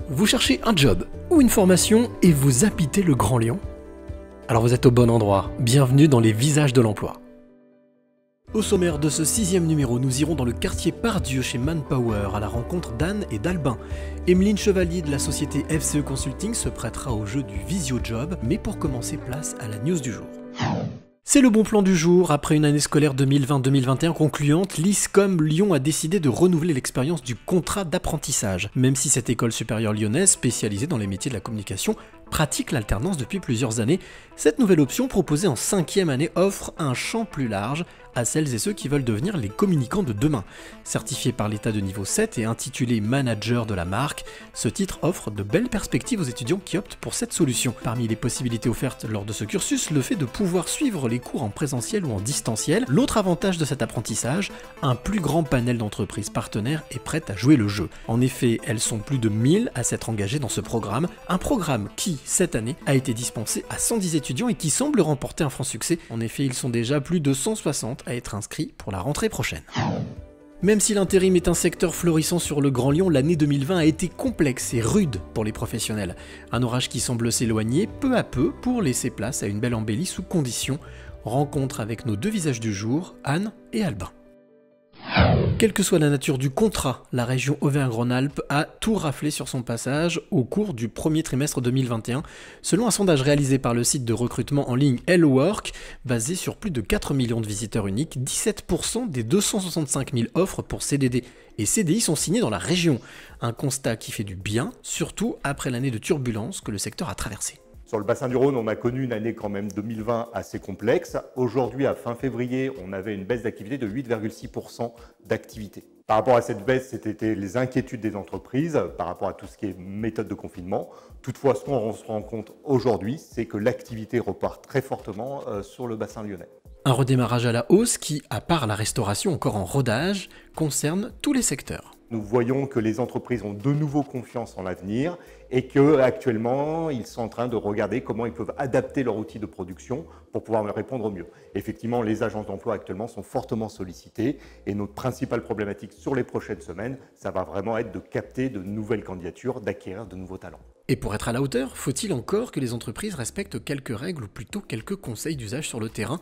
Vous cherchez un job ou une formation et vous habitez le Grand Lyon? Alors vous êtes au bon endroit, bienvenue dans les visages de l'emploi. Au sommaire de ce 6e numéro, nous irons dans le quartier Pardieu chez Manpower à la rencontre d'Anne et d'Albin. Emeline Chevalier de la société FCE Consulting se prêtera au jeu du Visio Job, mais pour commencer, place à la news du jour. C'est le bon plan du jour. Après une année scolaire 2020-2021 concluante, l'ISCOM Lyon a décidé de renouveler l'expérience du contrat d'apprentissage. Même si cette école supérieure lyonnaise, spécialisée dans les métiers de la communication, pratique l'alternance depuis plusieurs années, cette nouvelle option proposée en 5e année offre un champ plus large à celles et ceux qui veulent devenir les communicants de demain. Certifié par l'État de niveau 7 et intitulé manager de la marque, ce titre offre de belles perspectives aux étudiants qui optent pour cette solution. Parmi les possibilités offertes lors de ce cursus, le fait de pouvoir suivre les cours en présentiel ou en distanciel. L'autre avantage de cet apprentissage, un plus grand panel d'entreprises partenaires est prêt à jouer le jeu. En effet, elles sont plus de 1000 à s'être engagées dans ce programme, un programme qui, cette année, a été dispensé à 110 étudiants et qui semble remporter un franc succès. En effet, ils sont déjà plus de 160 à être inscrits pour la rentrée prochaine. Même si l'intérim est un secteur florissant sur le Grand Lyon, l'année 2020 a été complexe et rude pour les professionnels. Un orage qui semble s'éloigner peu à peu pour laisser place à une belle embellie sous conditions. Rencontre avec nos deux visages du jour, Anne et Albin. Quelle que soit la nature du contrat, la région Auvergne-Rhône-Alpes a tout raflé sur son passage au cours du premier trimestre 2021, selon un sondage réalisé par le site de recrutement en ligne Hello Work, basé sur plus de 4 millions de visiteurs uniques. 17% des 265 000 offres pour CDD et CDI sont signées dans la région. Un constat qui fait du bien, surtout après l'année de turbulence que le secteur a traversée. Sur le bassin du Rhône, on a connu une année quand même 2020 assez complexe. Aujourd'hui, à fin février, on avait une baisse d'activité de 8,6% d'activité. Par rapport à cette baisse, c'était les inquiétudes des entreprises par rapport à tout ce qui est méthode de confinement. Toutefois, ce qu'on se rend compte aujourd'hui, c'est que l'activité repart très fortement sur le bassin lyonnais. Un redémarrage à la hausse qui, à part la restauration encore en rodage, concerne tous les secteurs. Nous voyons que les entreprises ont de nouveau confiance en l'avenir et qu'actuellement, ils sont en train de regarder comment ils peuvent adapter leur outil de production pour pouvoir répondre au mieux. Effectivement, les agences d'emploi actuellement sont fortement sollicitées et notre principale problématique sur les prochaines semaines, ça va vraiment être de capter de nouvelles candidatures, d'acquérir de nouveaux talents. Et pour être à la hauteur, faut-il encore que les entreprises respectent quelques règles ou plutôt quelques conseils d'usage sur le terrain?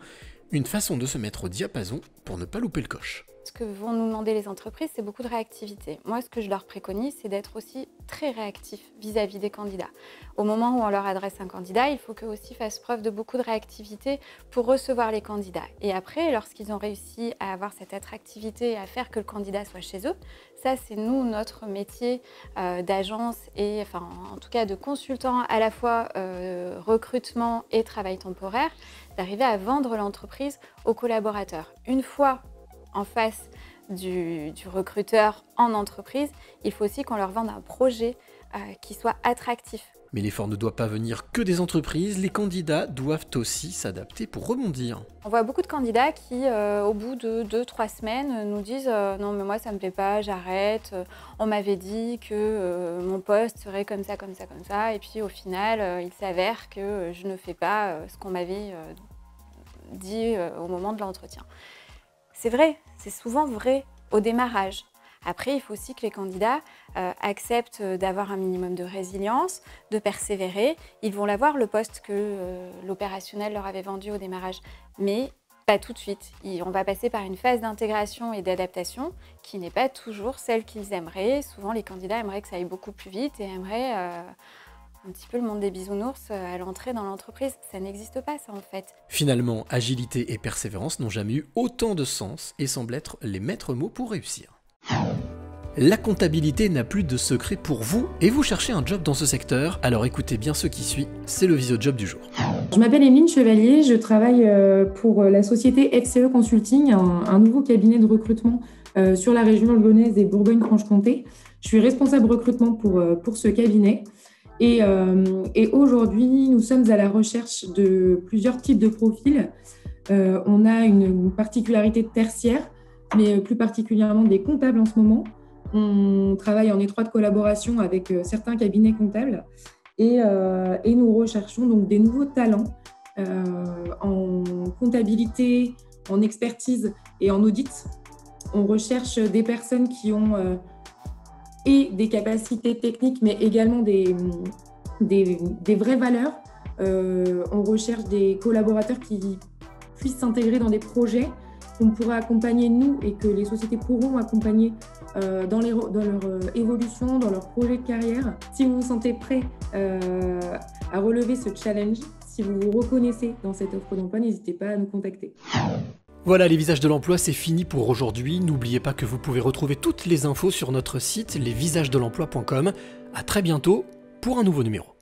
Une façon de se mettre au diapason pour ne pas louper le coche. Ce que vont nous demander les entreprises, c'est beaucoup de réactivité. Moi, ce que je leur préconise, c'est d'être aussi très réactifs vis-à-vis des candidats. Au moment où on leur adresse un candidat, il faut qu'eux aussi fassent preuve de beaucoup de réactivité pour recevoir les candidats. Et après, lorsqu'ils ont réussi à avoir cette attractivité et à faire que le candidat soit chez eux, ça, c'est nous, notre métier d'agence et, enfin, en tout cas de consultant à la fois recrutement et travail temporaire, d'arriver à vendre l'entreprise aux collaborateurs. Une fois en face du recruteur en entreprise, il faut aussi qu'on leur vende un projet qui soit attractif. Mais l'effort ne doit pas venir que des entreprises, les candidats doivent aussi s'adapter pour rebondir. On voit beaucoup de candidats qui, au bout de 2-3 semaines, nous disent « Non, mais moi, ça me plaît pas, j'arrête. On m'avait dit que mon poste serait comme ça, comme ça, comme ça. » Et puis, au final, il s'avère que je ne fais pas ce qu'on m'avait dit au moment de l'entretien. C'est vrai, c'est souvent vrai au démarrage. Après, il faut aussi que les candidats acceptent d'avoir un minimum de résilience, de persévérer. Ils vont l'avoir, le poste que l'opérationnel leur avait vendu au démarrage, mais pas tout de suite. On va passer par une phase d'intégration et d'adaptation qui n'est pas toujours celle qu'ils aimeraient. Souvent, les candidats aimeraient que ça aille beaucoup plus vite et aimeraient un petit peu le monde des bisounours à l'entrée dans l'entreprise. Ça n'existe pas, ça, en fait. Finalement, agilité et persévérance n'ont jamais eu autant de sens et semblent être les maîtres mots pour réussir. La comptabilité n'a plus de secret pour vous et vous cherchez un job dans ce secteur, alors écoutez bien ce qui suit, c'est le Visio Job du jour. Je m'appelle Emeline Chevalier, je travaille pour la société FCE Consulting, un nouveau cabinet de recrutement sur la région lyonnaise et Bourgogne-Franche-Comté. Je suis responsable recrutement pour ce cabinet. Et aujourd'hui, nous sommes à la recherche de plusieurs types de profils. On a une particularité tertiaire, mais plus particulièrement des comptables en ce moment. On travaille en étroite collaboration avec certains cabinets comptables et nous recherchons donc des nouveaux talents en comptabilité, en expertise et en audit. On recherche des personnes qui ont et des capacités techniques, mais également des vraies valeurs. On recherche des collaborateurs qui puissent s'intégrer dans des projets qu'on pourra accompagner nous et que les sociétés pourront accompagner dans leur évolution, dans leur projet de carrière. Si vous vous sentez prêt à relever ce challenge, si vous vous reconnaissez dans cette offre d'emploi, n'hésitez pas à nous contacter. Voilà, les visages de l'emploi, c'est fini pour aujourd'hui. N'oubliez pas que vous pouvez retrouver toutes les infos sur notre site lesvisagesdelemploi.com. À très bientôt pour un nouveau numéro.